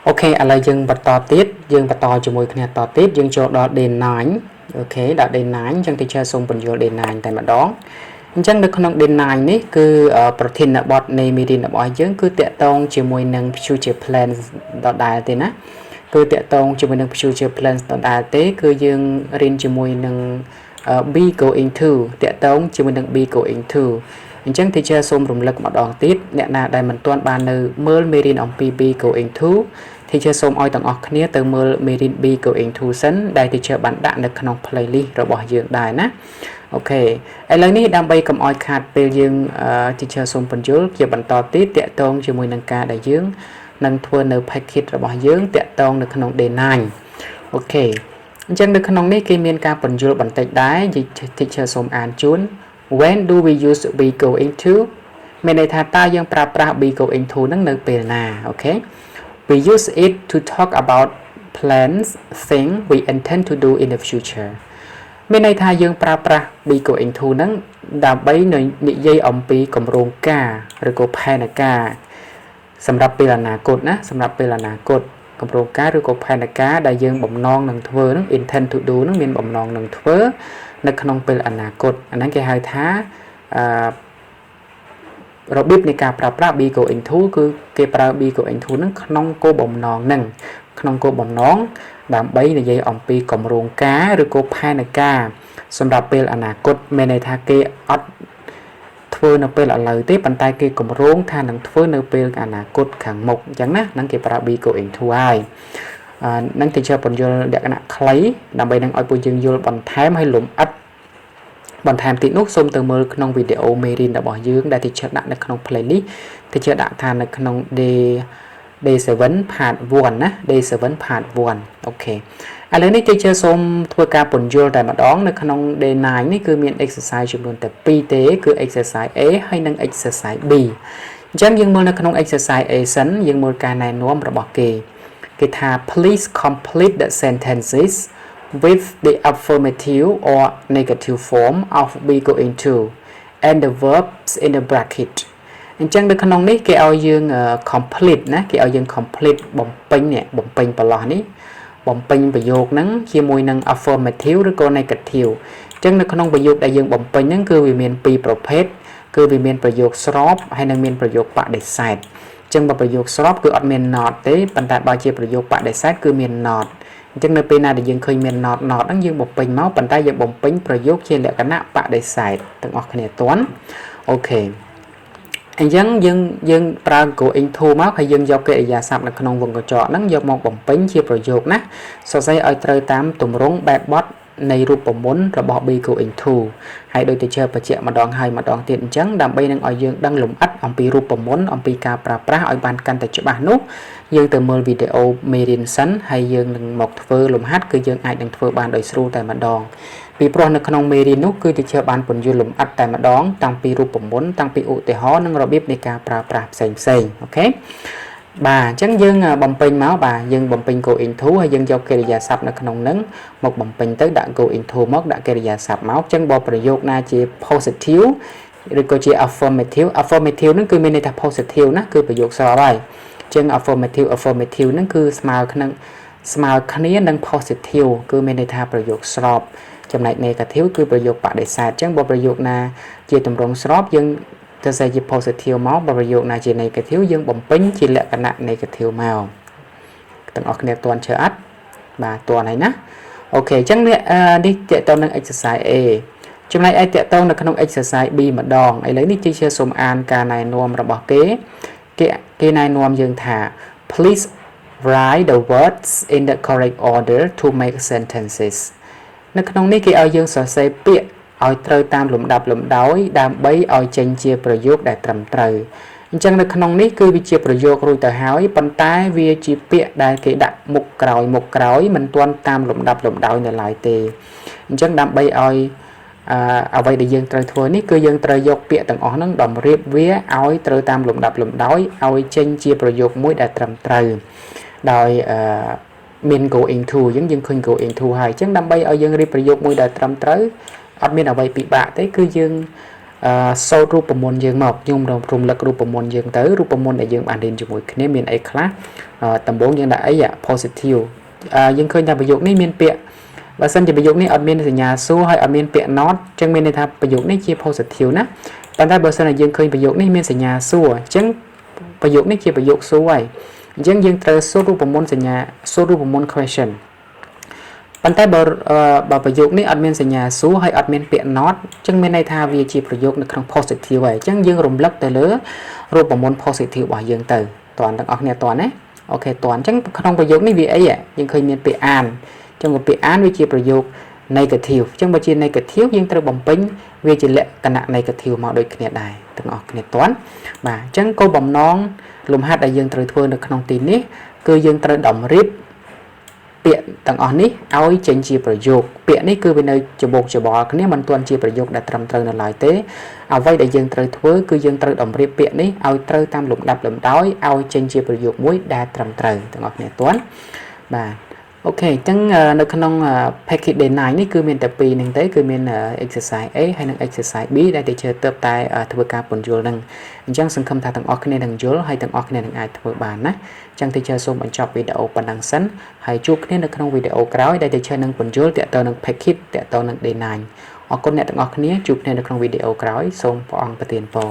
ok à là dừng bật to tiết dừng bật to cho môi kia to tiết dừng cho đó đền nine ok đã đền nine chẳng teacher xong phần vô đền nine tại mặt đó chẳng được không đền nine ní cứ protein là bọt này mirin là bọt dưỡng cứ tẹt tông cho môi nâng future plans đó đại tên á cứ tẹt tông cho môi nâng future plans đó đại tế cứ dừng rin cho môi nâng be going to tẹt tông cho môi nâng be going to chẳng teacher xong rung lực một đòn tiết nè na đại mình toàn ban nơi mơ mirin on be going to thì chơi xong oi tầng ọc kia từ mơ mirin be going to sân đây thì chơi bạn đạn đượcក្នុង playlist របស់យើងដែរណាអូខេឥឡូវនេះដើម្បីកុំឲ្យខាតពេលយើងទីchơiសូមបញ្យល់ជាបន្តទៀតតាក់ទងជាមួយនឹងការដែលយើងនឹងធ្វើនៅ package របស់យើងតាក់ទងនៅក្នុង day9 អូខេអញ្ចឹងនៅក្នុងនេះគេមានការបញ្យល់បន្តិចដែរទីchơiសូមអានជូន when do we use be going to មានន័យថាតើយើងប្រើប្រាស់ be going to នឹងនៅពេលណាអូខេWe use it to talk about plans, things we intend to do in the future. មានន័យថាយើងប្រើប្រាស់ be going to ហ្នឹងដើម្បីនិយាយអំពីគម្រោងការឬក៏ផែនការសម្រាប់ពេលអនាគតណាសម្រាប់ពេលអនាគតគម្រោងការឬក៏ផែនការដែលយើងបំណងនឹងធ្វើហ្នឹង intend to do ហ្នឹងមានបំណងនឹងធ្វើនៅក្នុងពេលអនាគតអាហ្នឹងគេហៅថារបៀបនៃការប្រើប្រាស់ be going to គឺគេប្រើ be going to ហ្នឹងក្នុងគោលបំណងហ្នឹងក្នុងគោលបំណងដើម្បីនិយាយអំពីគម្រោងការឬក៏ផែនការសម្រាប់ពេលអនាគតមានន័យថាគេអត់ធ្វើនៅពេលឥឡូវទេប៉ុន្តែគេគម្រោងថានឹងធ្វើនៅពេលអនាគតខាងមុខអញ្ចឹងណាហ្នឹងគេប្រើ be going to ហើយនឹងទៅជាបញ្យល់លក្ខណៈខ្លីដើម្បីនឹងឲ្យពួកយើងយល់បន្ថែមឲ្យលំអិតបន្ថែមទៀតនោះសូមទៅមើលក្នុងវីដេអូមេរៀនរបស់យើងដែល teacher ដាក់នៅក្នុង playlist teacher ដាក់ថានៅក្នុង day7 part 1ណា day7 part 1អូខេឥឡូវនេះ teacher សូមធ្វើការពន្យល់តែម្ដងនៅក្នុង day9 នេះគឺមាន exercise ចំនួនតែ2ទេគឺ exercise A ហើយនិង exercise B អញ្ចឹងយើងមើលនៅក្នុង exercise A សិនយើងមើលការណែនាំរបស់គេថា please complete the sentences with the affirmative or negative form of be going to and the verbs in the bracket អញ្ចឹងនៅក្នុងនេះគេឲ្យយើង complete ណាគេឲ្យយើង complete បំពេញនេះបំពេញប្រឡោះនេះបំពេញប្រយោគហ្នឹងជាមួយនឹង affirmative ឬក៏ negative អញ្ចឹងនៅក្នុងប្រយោគដែលយើងបំពេញហ្នឹងគឺវាមានពីរប្រភេទគឺវាមានប្រយោគស្របហើយនិងមានប្រយោគបដិសេធអញ្ចឹងបើប្រយោគស្របគឺអត់មាន not ទេប៉ុន្តែបើជាប្រយោគបដិសេធគឺមាន notអញ្ចឹងនៅពេលណាដែលយើងឃើញមាន not ហ្នឹងយើងបំពេញមកប៉ុន្តែយើងបំពេញប្រយោគជាលក្ខណៈបដិសេធទាំងអស់គ្នាតន់អូខេអញ្ចឹងយើងប្រើ going to មកហើយយើងយកកិរិយាសព្ទនៅក្នុងវងកញ្ចក់ហ្នឹងយកមកបំពេញជាប្រយោគណាសរសេរឲ្យត្រូវតាមទម្រង់បែបបទនៃរូបមន្តរបស់ be going to ហើយដូចតែជើបញ្ជាក់ម្ដងហើយម្ដងទៀតអញ្ចឹងដើម្បីនឹងឲ្យយើងដឹងលម្អិតអំពីរូបមន្តអំពីការប្រើប្រាស់ឲ្យបានកាន់តែច្បាស់នោះយើងទៅមើលវីដេអូមេរៀនសិនហើយយើងនឹងមកធ្វើលំហាត់គឺយើងអាចនឹងធ្វើបានដោយស្រួលតែម្ដងពីព្រោះនៅក្នុងមេរៀននោះគឺទៅជើបានពន្យល់លម្អិតតែម្ដងតាំងពីរូបមន្តតាំងពីឧទាហរណ៍និងរបៀបនៃការប្រើប្រាស់ផ្សេងអូខេបាទអញ្ចឹងយើងបំពេញមកបាទយើងបំពេញ go into ហើយយើងយកកិរិយាសព្ទនៅក្នុងហ្នឹងមកបំពេញទៅដាក់ go into មកដាក់កិរិយាសព្ទមកអញ្ចឹងបើប្រយោគណាជា positive ឬក៏ជា affirmative ហ្នឹងគឺមានន័យថា positive ណាគឺប្រយោគស្របហើយអញ្ចឹង affirmative ហ្នឹងគឺស្មើគ្នានឹង positive គឺមានន័យថាប្រយោគស្របចំណែក negative គឺប្រយោគបដិសេធអញ្ចឹងបើប្រយោគណាជាទម្រង់ស្របយើងទៅសេជា positive មកបើប្រយោគណាជា negative យើងបំពេញជាលក្ខណៈ negative មកទាំងអស់គ្នាតន់ជឿអត់បាទតន់ហើយណាអូខេអញ្ចឹងនេះតេតទៅនឹង exercise A ចំណែកឯតេតទៅនៅក្នុង exercise B ម្ដងឥឡូវនេះជាសូមអានការណែនាំរបស់គេណែនាំយើងថា please write the words in the correct order to make sentences នៅក្នុងនេះគេឲ្យយើងសរសេរពាក្យឲ្យត្រូវតាមលំដាប់លំដោយដើម្បីឲ្យចេញជាប្រយោគដែលត្រឹមត្រូវអញ្ចឹងនៅក្នុងនេះគឺវាជាប្រយោគរួចទៅហើយប៉ុន្តែវាជាពាក្យដែលគេដាក់មុខក្រោយមិនទាន់តាមលំដាប់លំដោយនៅឡើយទេអញ្ចឹងដើម្បីឲ្យអ្វីដែលយើងត្រូវធ្វើនេះគឺយើងត្រូវយកពាក្យទាំងអស់ហ្នឹងតម្រៀបវាឲ្យត្រូវតាមលំដាប់លំដោយឲ្យចេញជាប្រយោគមួយដែលត្រឹមត្រូវដោយមាន going to យើងឃើញ going to ហើយអញ្ចឹងដើម្បីឲ្យយើងរៀបប្រយោគមួយដែលត្រឹមត្រូវអត់មានអ្វីពិបាកទេគឺយើង sốรูปมนต์យើងមកខ្ញុំរំលឹករូបមន្តយើងទៅរូបមន្តដែលយើងបានរៀនជាមួយគ្នាមានអីខ្លះដំបូងយើងដាក់អី positive យើងឃើញថាប្រយោគនេះមានពាក្យបើសិនជាប្រយោគនេះអត់មានសញ្ញាសួរហើយអត់មានពាក្យ not អញ្ចឹងមានន័យថាប្រយោគនេះជា positive ណាប៉ុន្តែបើសិនជាយើងឃើញប្រយោគនេះមានសញ្ញាសួរអញ្ចឹងប្រយោគនេះជាប្រយោគសួរហើយអញ្ចឹងយើងត្រូវសួររូបមន្តសញ្ញាសួររូបមន្ត question ប៉ុន្តែបើប្រយោគនេះអត់មានសញ្ញាសួរហើយអត់មានពាក្យ not អញ្ចឹងមានន័យថាវាជាប្រយោគនៅក្នុង positive ហើយអញ្ចឹងយើងរំលឹកទៅលើរូបមន្ត positive របស់យើងទៅតើទាំងអស់គ្នាតើណាអូខេតើអញ្ចឹងក្នុងប្រយោគនេះវាអីយើងឃើញមានពាក្យអានអញ្ចឹងពាក្យអានវាជាប្រយោគ negative អញ្ចឹងបើជា negative យើងត្រូវបំពេញវាជាលក្ខណៈ negative មកដូចគ្នាដែរទាំងអស់គ្នាតើបាទអញ្ចឹងគោលបំណងលំហាត់ដែលយើងត្រូវធ្វើនៅក្នុងទីនេះគឺយើងត្រូវតម្រៀបពាក្យទាំងអស់នេះឲ្យចេញជាប្រយោគពាក្យនេះគឺវានៅច្បោកច្បល់គ្នាមិនទាន់ជាប្រយោគដែលត្រឹមត្រូវនៅឡើយទេអ្វីដែលយើងត្រូវធ្វើគឺយើងត្រូវតម្រៀបពាក្យនេះឲ្យត្រូវតាមលំដាប់លំដោយឲ្យចេញជាប្រយោគមួយដែលត្រឹមត្រូវទាំងអស់គ្នាតើបាទអូខេអញ្ចឹងនៅក្នុង package day 9 នេះគឺមានតែពីរហ្នឹងទេគឺមាន exercise A ហើយនិង exercise B ដែលteacher ទើបតែធ្វើការពន្យល់ហ្នឹងអញ្ចឹងសង្ឃឹមថាទាំងអស់គ្នានឹងយល់ហើយទាំងអស់គ្នានឹងអាចធ្វើបានណាអញ្ចឹង teacher សូមបញ្ចប់វីដេអូប៉ុណ្ណឹងសិនហើយជួបគ្នានៅក្នុងវីដេអូក្រោយដែល teacher នឹងពន្យល់ទាក់ទងនឹង package ទាក់ទងនឹង day 9អរគុណអ្នកទាំងអស់គ្នាជួបគ្នានៅក្នុងវីដេអូក្រោយសូមព្រះអង្គប្រទានពរ